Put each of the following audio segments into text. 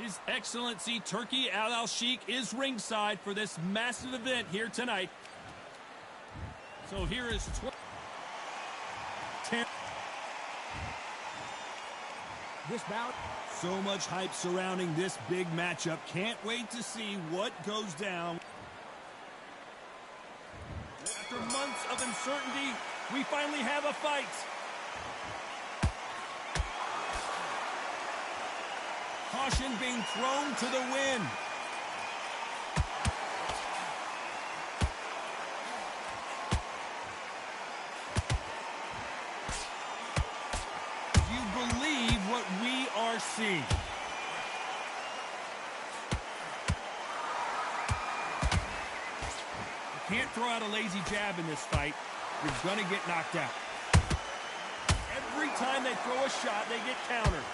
His Excellency Turki Al-Sheikh is ringside for this massive event here tonight. So here is 10. This bout. So much hype surrounding this big matchup. Can't wait to see what goes down. After months of uncertainty, we finally have a fight. Caution being thrown to the wind. Do you believe what we are seeing? You can't throw out a lazy jab in this fight. You're gonna get knocked out. Every time they throw a shot, they get countered.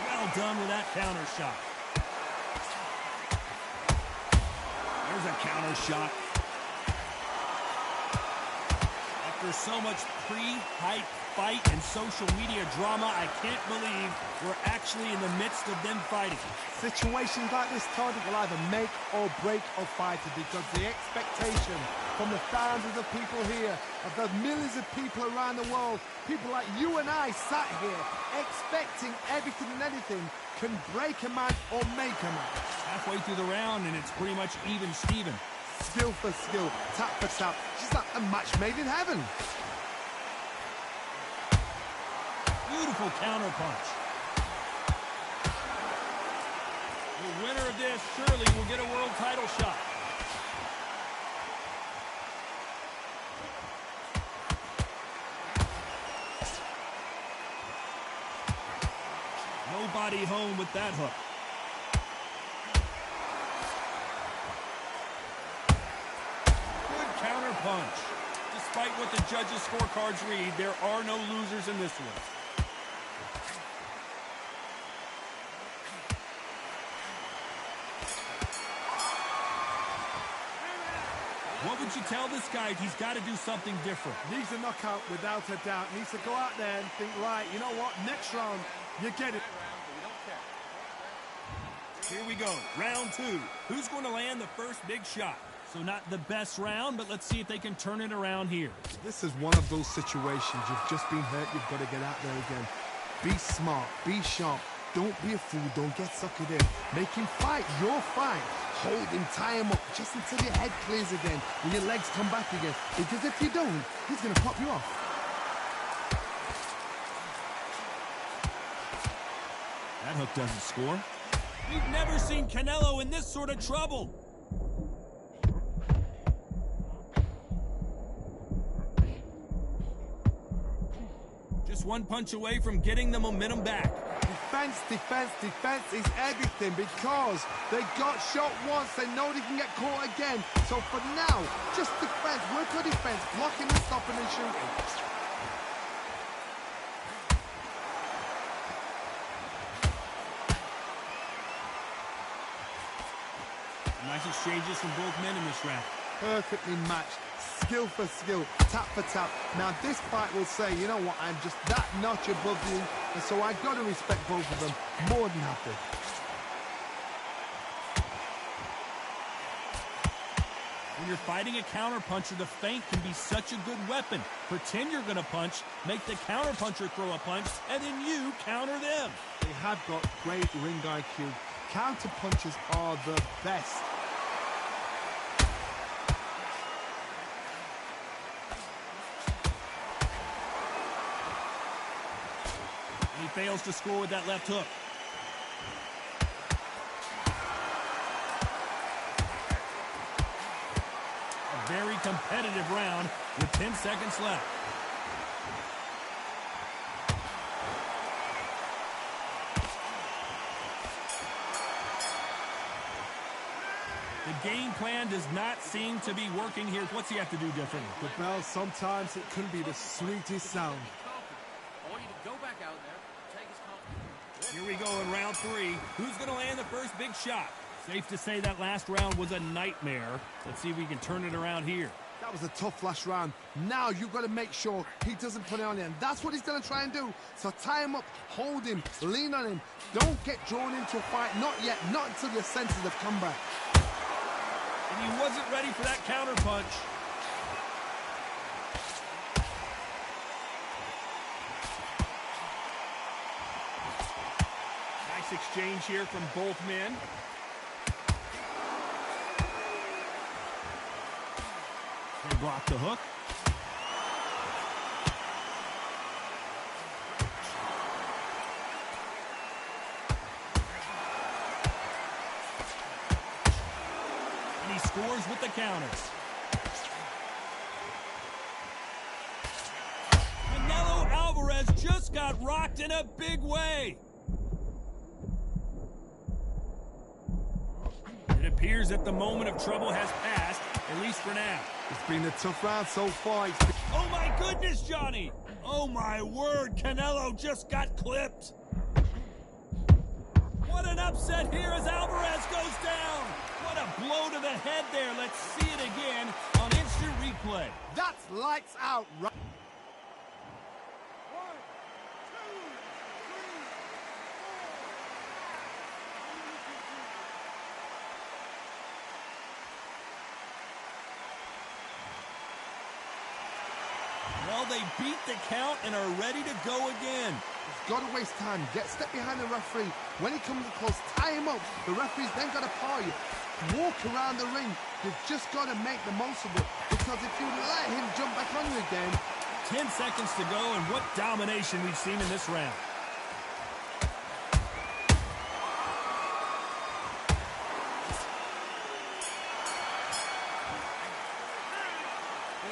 Well done with that counter shot. There's a counter shot. After so much pre-hype fight and social media drama, I can't believe we're actually in the midst of them fighting. Situations like this, Todd, will either make or break a fighter, because the expectation from the thousands of people here, of the millions of people around the world, people like you and I sat here expecting everything and anything, can break a man or make a man. Halfway through the round and it's pretty much even Steven. Skill for skill, tap for tap. She's like a match made in heaven. Beautiful counter punch. The winner of this surely will get a world title shot. Nobody home with that hook. Good counter punch. Despite what the judges' scorecards read, there are no losers in this one. What would you tell this guy if he's got to do something different? Needs a knockout without a doubt. Needs to go out there and think, right, you know what, next round, you get it. Here we go, round two. Who's going to land the first big shot? So not the best round, but let's see if they can turn it around here. This is one of those situations. You've just been hurt. You've got to get out there again. Be smart. Be sharp. Don't be a fool. Don't get suckered in. Make him fight your fight. Hold him, tie him up, just until your head clears again and your legs come back again. Because if you don't, he's going to pop you off. That hook doesn't score. We've never seen Canelo in this sort of trouble. Just one punch away from getting the momentum back. Defense, defense, defense is everything, because they got shot once. They know they can get caught again. So for now, just defense. Work on defense. Blocking and stopping and shooting. Nice exchanges from both men in this round. Perfectly matched. Skill for skill, tap for tap. Now this fight will say, you know what, I'm just that notch above you, and so I've got to respect both of them more than happy. When you're fighting a counterpuncher, the feint can be such a good weapon. Pretend you're going to punch, make the counterpuncher throw a punch, and then you counter them. They have got great ring IQ. Counterpunchers are the best. He fails to score with that left hook. A very competitive round with 10 seconds left. The game plan does not seem to be working here. What's he have to do differently? The bell, sometimes it can be the sweetest sound. Here we go in round three. Who's going to land the first big shot? Safe to say that last round was a nightmare. Let's see if we can turn it around here. That was a tough last round. Now you've got to make sure he doesn't put it on you, and that's what he's going to try and do. So tie him up, hold him, lean on him. Don't get drawn into a fight. Not yet. Not until your senses have come back. And he wasn't ready for that counter punch. Nice exchange here from both men. They block the hook. And he scores with the counters. Canelo Alvarez just got rocked in a big way. It appears that the moment of trouble has passed, at least for now. It's been a tough round so far. Oh my goodness, Johnny! Oh my word, Canelo just got clipped. What an upset here as Alvarez goes down. What a blow to the head there. Let's see it again on instant replay. That's lights out. Well, they beat the count and are ready to go again. He's got to waste time. Get step behind the referee. When he comes close, tie him up. The referee's then got to paw you. Walk around the ring. You've just got to make the most of it. Because if you let him jump back on you again... 10 seconds to go, and what domination we've seen in this round.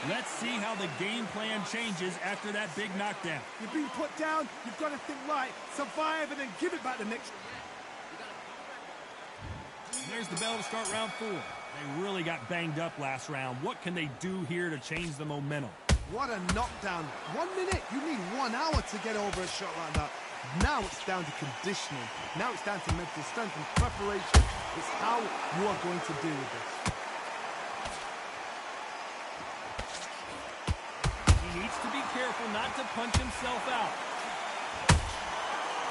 Let's see how the game plan changes after that big knockdown. You've been put down, you've got to think right, survive, and then give it back the next... There's the bell to start round 4. They really got banged up last round. What can they do here to change the momentum? What a knockdown. 1 minute, you need 1 hour to get over a shot like that. Now it's down to conditioning. Now it's down to mental strength and preparation. It's how you are going to deal with this. Needs to be careful not to punch himself out.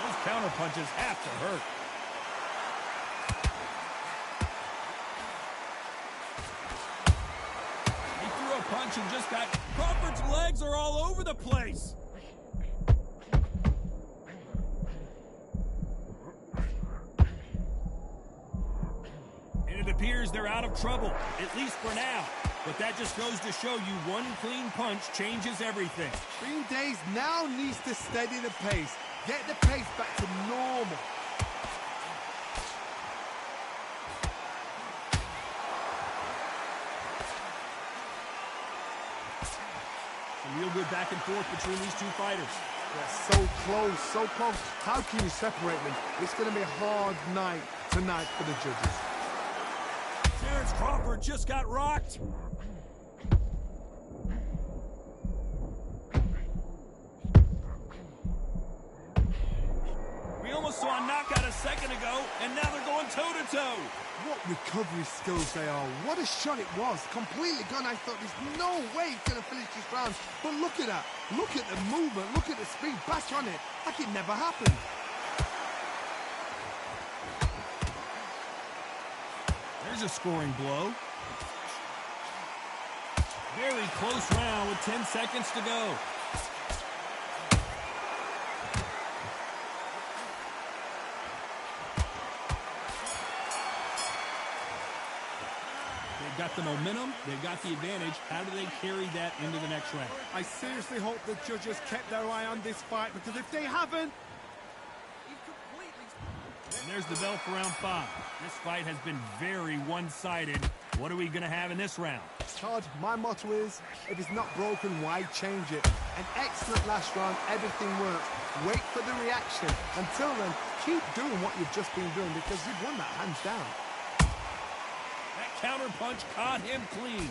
Those counter punches have to hurt. He threw a punch and just got... Crawford's legs are all over the place. And it appears they're out of trouble, at least for now. But that just goes to show you one clean punch changes everything. Green Days now needs to steady the pace. Get the pace back to normal. A real good back and forth between these two fighters. They're so close, so close. How can you separate them? It's going to be a hard night tonight for the judges. Terrence Crawford just got rocked. We almost saw a knockout a second ago, and now they're going toe-to-toe. What recovery skills they are. What a shot it was. Completely gone. I thought there's no way he's going to finish this round. But look at that. Look at the movement. Look at the speed. Back on it. Like it never happened. There's a scoring blow. Very close round with 10 seconds to go. They've got the momentum, they've got the advantage. How do they carry that into the next round? I seriously hope the judges kept their eye on this fight, because if they haven't... And there's the bell for round 5. This fight has been very one-sided. What are we going to have in this round? Todd, my motto is, if it's not broken, why change it? An excellent last round, everything works. Wait for the reaction. Until then, keep doing what you've just been doing, because you've won that hands down. That counter punch caught him clean.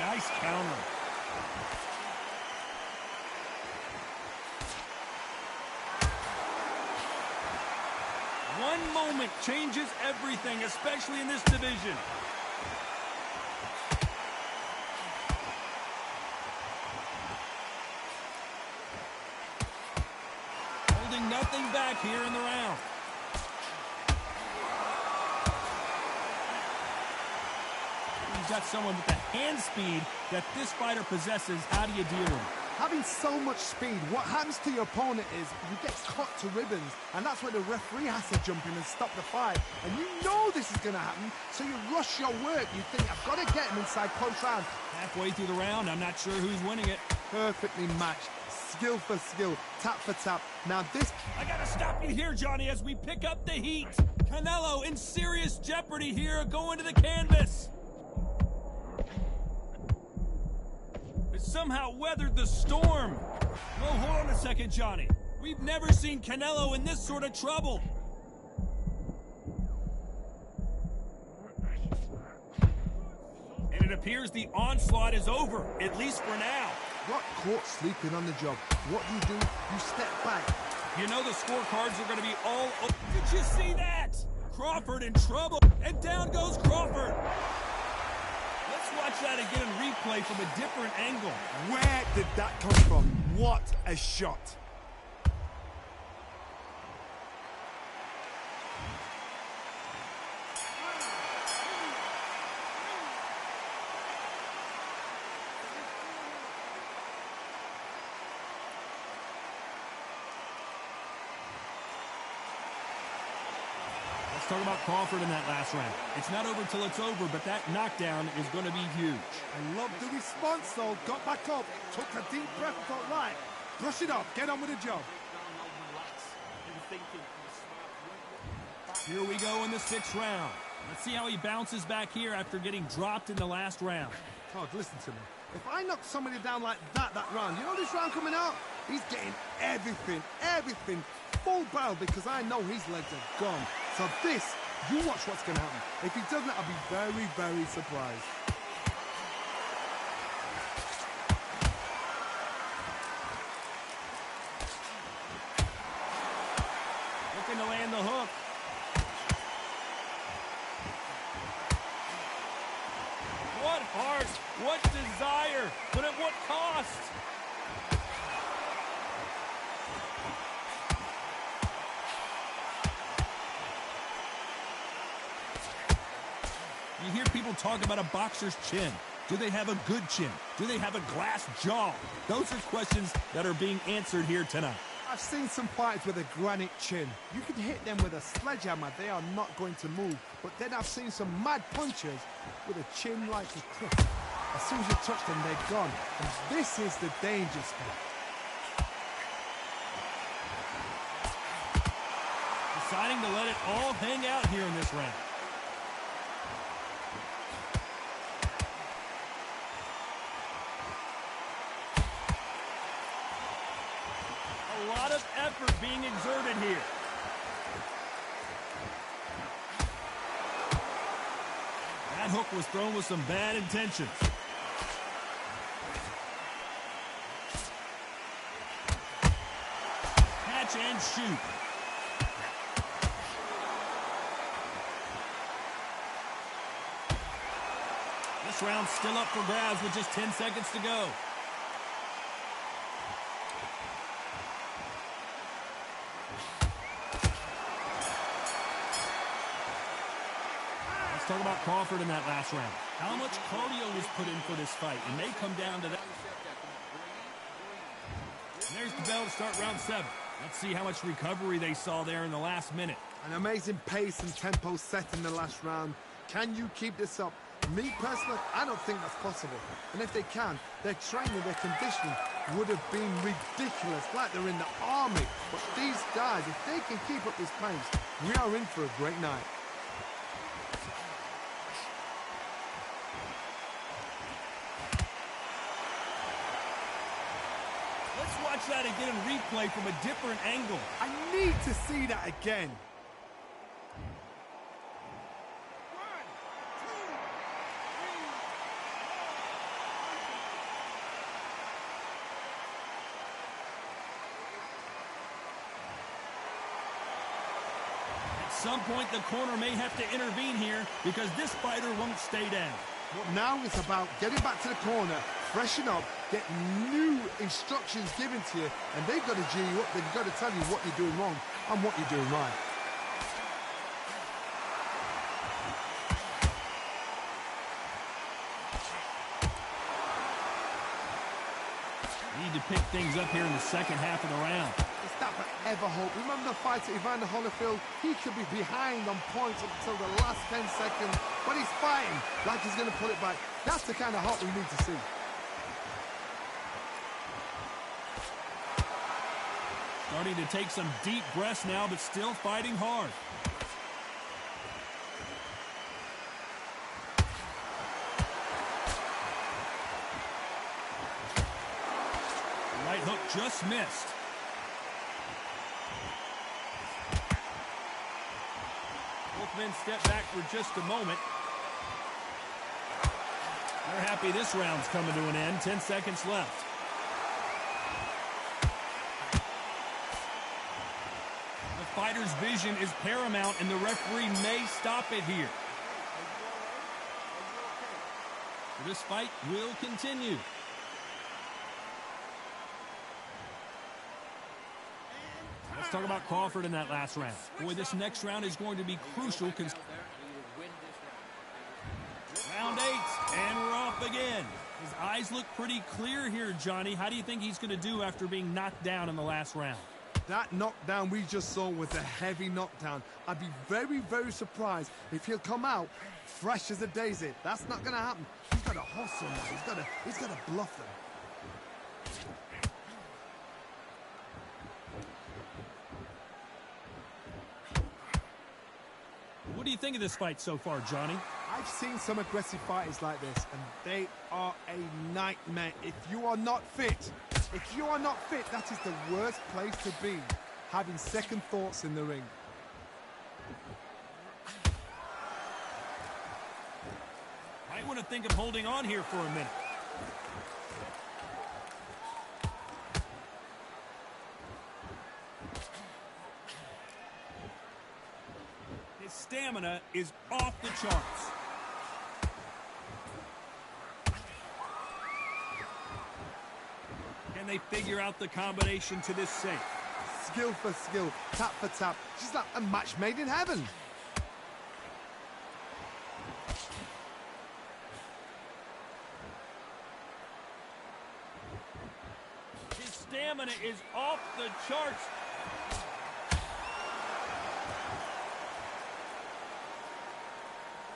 Nice counter. One moment changes everything, especially in this division. Holding nothing back here in the round. He's got someone with the hand speed that this fighter possesses. How do you deal with it? Having so much speed, what happens to your opponent is you get cut to ribbons, and that's where the referee has to jump in and stop the fight. And you know this is going to happen, so you rush your work. You think, I've got to get him inside close round. Halfway through the round, I'm not sure who's winning it. Perfectly matched. Skill for skill, tap for tap. Now this... I gotta stop you here, Johnny, as we pick up the heat. Canelo in serious jeopardy here, going to the canvas. Somehow weathered the storm. Oh, hold on a second, Johnny. We've never seen Canelo in this sort of trouble. And it appears the onslaught is over, at least for now. Got caught sleeping on the job. What do? You step back. You know the scorecards are going to be all over. Did you see that? Crawford in trouble, and down goes Crawford. Watch that again in replay from a different angle. Where did that come from? What a shot. Let's talk about Crawford in that last round. It's not over till it's over, but that knockdown is going to be huge. I love the response, though. Got back up, took a deep breath, thought, right, brush it off, get on with the job. Here we go in the 6th round. Let's see how he bounces back here after getting dropped in the last round. Todd, listen to me. If I knock somebody down like that round, you know this round coming out? He's getting everything, full barrel, because I know his legs are gone. So this, you watch what's going to happen. If he doesn't, I'll be very, very surprised. Looking to land the hook. What heart, what desire, but at what cost? You hear people talk about a boxer's chin. Do they have a good chin? Do they have a glass jaw? Those are questions that are being answered here tonight. I've seen some fighters with a granite chin. You can hit them with a sledgehammer, they are not going to move. But then I've seen some mad punchers with a chin like a cliff. As soon as you touch them, they're gone. And this is the danger spot. Deciding to let it all hang out here in this round. A lot of effort being exerted here. That hook was thrown with some bad intentions. Catch and shoot. This round's still up for grabs with just 10 seconds to go. Let's talk about Crawford in that last round. How much cardio was put in for this fight? It may come down to that. And there's the bell to start round 7. Let's see how much recovery they saw there in the last minute. An amazing pace and tempo set in the last round. Can you keep this up? Me, personally, I don't think that's possible. And if they can, their training, their conditioning would have been ridiculous, like they're in the army. But these guys, if they can keep up this pace, we are in for a great night. Let's watch that again in replay from a different angle. I need to see that again. some point, the corner may have to intervene here because this fighter won't stay down. Well, now it's about getting back to the corner, freshen up, get new instructions given to you, and they've got to G you up. They've got to tell you what you're doing wrong and what you're doing right. Need to pick things up here in the second half of the round. Is that forever hope? Remember the fight at Evander Holyfield? He could be behind on points up until the last 10 seconds, but he's fighting like he's going to pull it back. That's the kind of hope we need to see. Starting to take some deep breaths now, but still fighting hard. Right hook just missed. Both men step back for just a moment. They're happy this round's coming to an end. 10 seconds left. The fighter's vision is paramount, and the referee may stop it here. This fight will continue. Let's talk about Crawford in that last round. Boy, this next round is going to be crucial. Round 8, and we're off again. His eyes look pretty clear here, Johnny. How do you think he's going to do after being knocked down in the last round? That knockdown we just saw was a heavy knockdown. I'd be very, very surprised if he'll come out fresh as a daisy. That's not going to happen. He's got to hustle now. He's got to bluff them. What do you think of this fight so far, Johnny? I've seen some aggressive fighters like this, and they are a nightmare. If you are not fit, that is the worst place to be, having second thoughts in the ring. Might want to think of holding on here for a minute. His stamina is off the charts. Can they figure out the combination to this safe? Skill for skill, tap for tap. She's like a match made in heaven. His stamina is off the charts.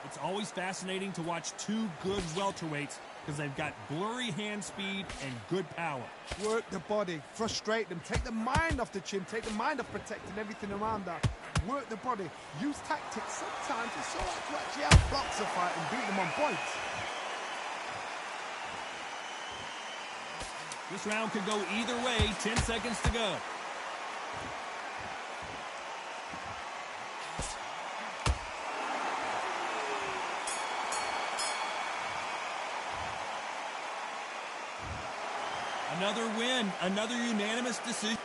It's always fascinating to watch two good welterweights because they've got blurry hand speed and good power. Work the body, frustrate them, take the mind off the chin, take the mind off protecting everything around that. Work the body, use tactics. Sometimes it's so hard to actually outbox a fight and beat them on points. This round could go either way. 10 seconds to go. Another win, another unanimous decision.